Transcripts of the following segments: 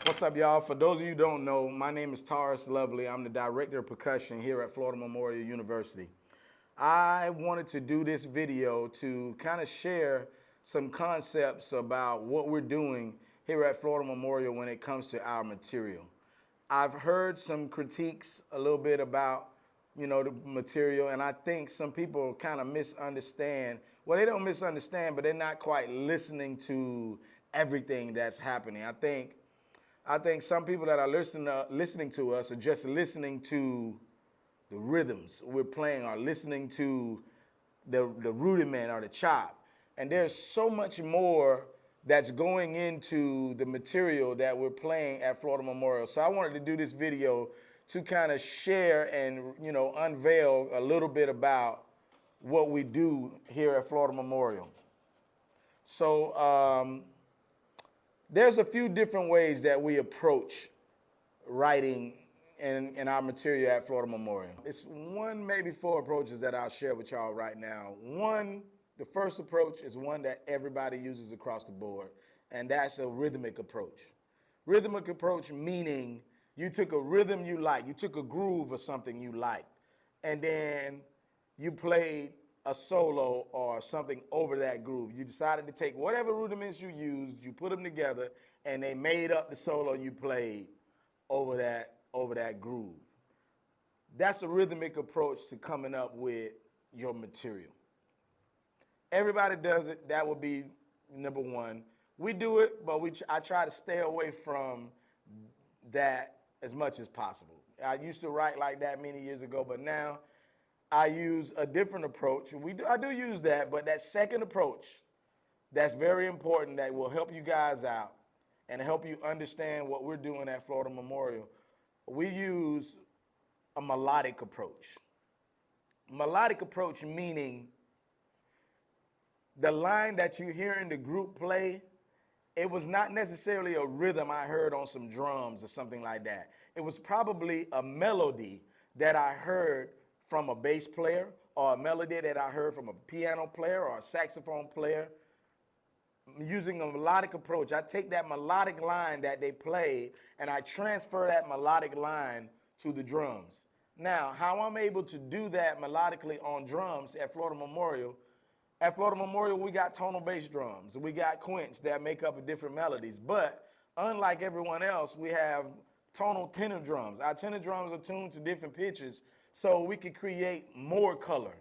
What's up, y'all? For those of you who don't know, my name is Taurus Lovely. I'm the director of percussion here at Florida Memorial University. I wanted to do this video to kind of share some concepts about what we're doing here at Florida Memorial when it comes to our material. I've heard some critiques a little bit about, the material, and I think some people kind of misunderstand. Well, they don't misunderstand, but they're not quite listening to everything that's happening. I think some people that are listening to us are just listening to the rhythms we're playing, or listening to the rudiment or the chop. And there's so much more that's going into the material that we're playing at Florida Memorial. So I wanted to do this video to kind of share and unveil a little bit about what we do here at Florida Memorial. So there's a few different ways that we approach writing in our material at Florida Memorial. It's one, maybe four approaches that I'll share with y'all right now. The first approach is one that everybody uses across the board, and that's a rhythmic approach. Rhythmic approach meaning you took a rhythm you like, you took a groove or something you liked, and then you played a solo or something over that groove. You decided to take whatever rudiments you used, you put them together, and they made up the solo you played over that groove. That's a rhythmic approach to coming up with your material. Everybody does it. That would be number one. We do it, but I try to stay away from that as much as possible. I used to write like that many years ago, but now I use a different approach. I do use that, but that second approach, that's very important, that will help you guys out and help you understand what we're doing at Florida Memorial. We use a melodic approach. Melodic approach meaning the line that you hear in the group play, it was not necessarily a rhythm I heard on some drums or something like that. It was probably a melody that I heard from a bass player, or a melody that I heard from a piano player or a saxophone player. Using a melodic approach, I take that melodic line that they played and I transfer that melodic line to the drums. Now, how I'm able to do that melodically on drums at Florida Memorial, we got tonal bass drums. We got quints that make up different melodies. But unlike everyone else, we have tonal tenor drums. Our tenor drums are tuned to different pitches, so we can create more color.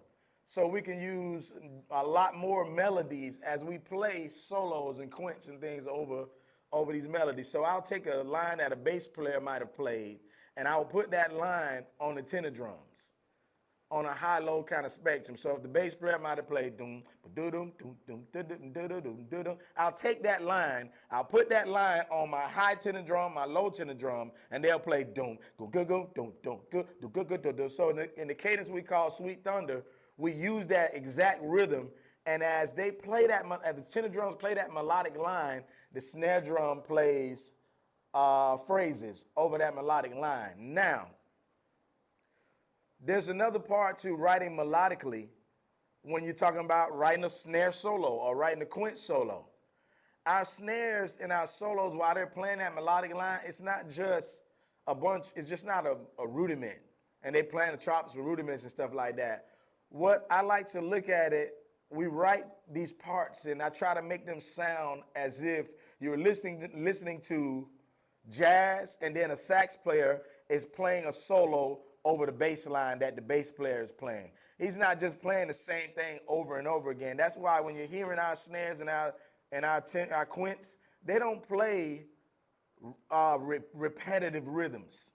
So we can use a lot more melodies as we play solos and quints and things over these melodies. So I'll take a line that a bass player might have played, and I'll put that line on the tenor drums on a high-low kind of spectrum. So if the bass player might have played doom, doom, doom, doom, doom, doom, doom, I'll take that line, I'll put that line on my high tenor drum, my low tenor drum, and they'll play doom, go, go, go, doom, doom, go, do, go, go, do. So in the cadence we call Sweet Thunder, we use that exact rhythm, and as the tenor drums play that melodic line, the snare drum plays phrases over that melodic line. Now, there's another part to writing melodically when you're talking about writing a snare solo or writing a quint solo. Our snares and our solos, while they're playing that melodic line, it's not just it's just not a rudiment. And they playing the chops with rudiments and stuff like that. What I like to look at it, we write these parts and I try to make them sound as if you're listening to jazz, and then a sax player is playing a solo over the bass line that the bass player is playing. He's not just playing the same thing over and over again. That's why when you're hearing our snares and our quints, they don't play repetitive rhythms.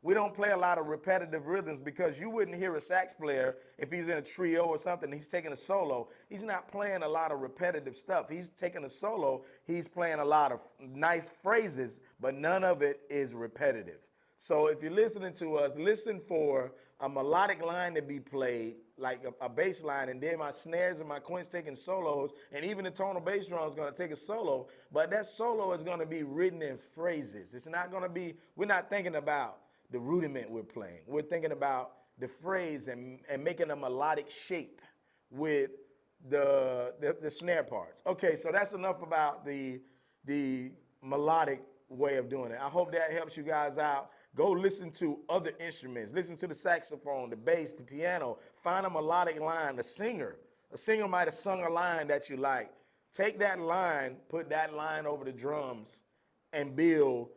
We don't play a lot of repetitive rhythms because you wouldn't hear a sax player if he's in a trio or something, he's taking a solo. He's not playing a lot of repetitive stuff. He's taking a solo, he's playing a lot of nice phrases, but none of it is repetitive. So if you're listening to us, listen for a melodic line to be played, like a bass line, and then my snares and my quints taking solos, and even the tonal bass drum is going to take a solo, but that solo is going to be written in phrases. It's not going to be, we're not thinking about the rudiment we're playing. We're thinking about the phrase and making a melodic shape with the snare parts. Okay, so that's enough about the melodic way of doing it. I hope that helps you guys out. Go listen to other instruments. Listen to the saxophone, the bass, the piano. Find a melodic line, a singer. A singer might have sung a line that you like. Take that line, put that line over the drums, and build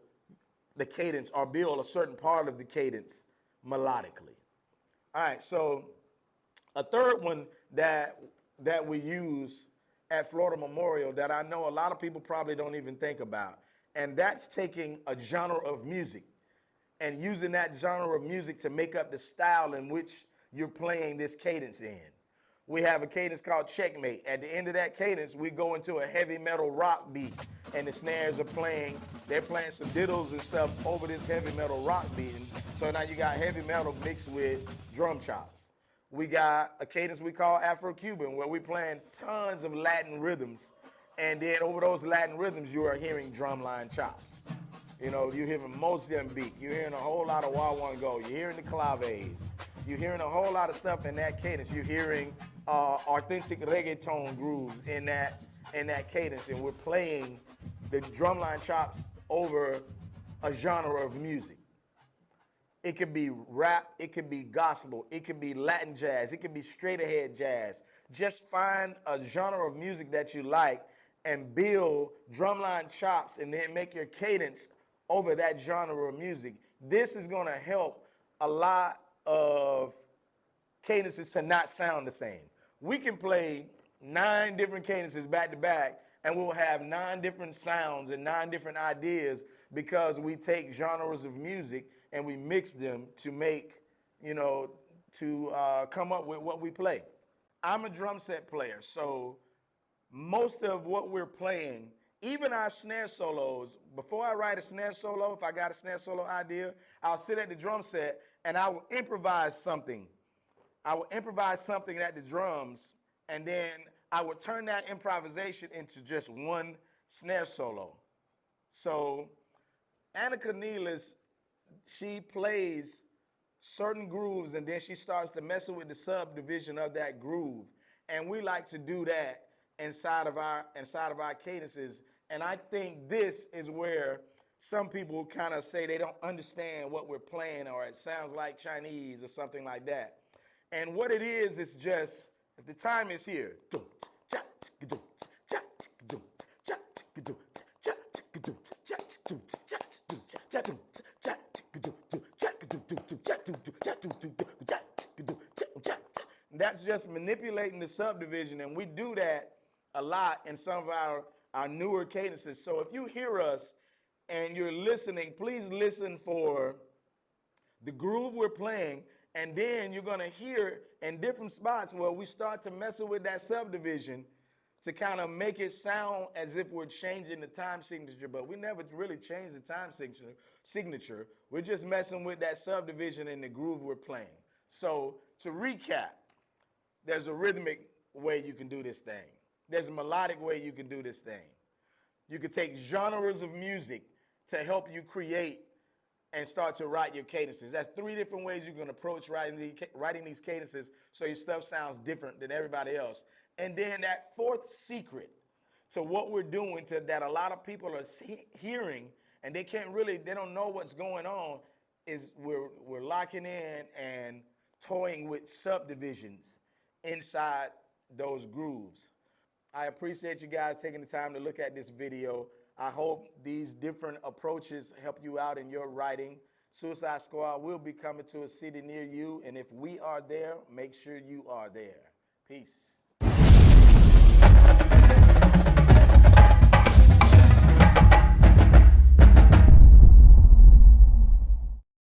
the cadence or build a certain part of the cadence melodically. All right, so a third one that we use at Florida Memorial that I know a lot of people probably don't even think about, and that's taking a genre of music and using that genre of music to make up the style in which you're playing this cadence in. We have a cadence called checkmate. At the end of that cadence, we go into a heavy metal rock beat, and the snares are playing, they're playing some diddles and stuff over this heavy metal rock beat. And so now you got heavy metal mixed with drum chops. We got a cadence we call Afro-Cuban, where we're playing tons of Latin rhythms, and then over those Latin rhythms, you are hearing drumline chops. You know, you're hearing Mozambique, you're hearing a whole lot of Wa-Wan-Go, you're hearing the claves, you're hearing a whole lot of stuff in that cadence. You're hearing authentic reggaeton grooves in that cadence, and we're playing the drumline chops over a genre of music. It could be rap, it could be gospel, it could be Latin jazz, it could be straight ahead jazz. Just find a genre of music that you like and build drumline chops and then make your cadence over that genre of music. This is gonna help a lot of cadences to not sound the same. We can play 9 different cadences back to back, and we'll have 9 different sounds and 9 different ideas because we take genres of music and we mix them to make, to come up with what we play. I'm a drum set player, so most of what we're playing, even our snare solos, before I write a snare solo, if I got a snare solo idea, I'll sit at the drum set and I will improvise something. I will improvise something at the drums, and then I would turn that improvisation into just one snare solo. So Anna Cornelis, she plays certain grooves, and then she starts to mess with the subdivision of that groove. And we like to do that inside of our cadences. And I think this is where some people kind of say they don't understand what we're playing, or it sounds like Chinese or something like that. And what it is just, if the time is here, that's just manipulating the subdivision, and we do that a lot in some of our newer cadences. So if you hear us and you're listening, please listen for the groove we're playing, and then you're gonna hear in different spots where we start to mess with that subdivision to kind of make it sound as if we're changing the time signature, but we never really change the time signature. We're just messing with that subdivision in the groove we're playing. So to recap, there's a rhythmic way you can do this thing. There's a melodic way you can do this thing. You could take genres of music to help you create and start to write your cadences. That's 3 different ways you can approach writing these cadences so your stuff sounds different than everybody else. And then that 4th secret to what we're doing that a lot of people are hearing and they don't know what's going on, is we're locking in and toying with subdivisions inside those grooves. I appreciate you guys taking the time to look at this video. I hope these different approaches help you out in your writing. Suicide Squad will be coming to a city near you, and if we are there, make sure you are there. Peace.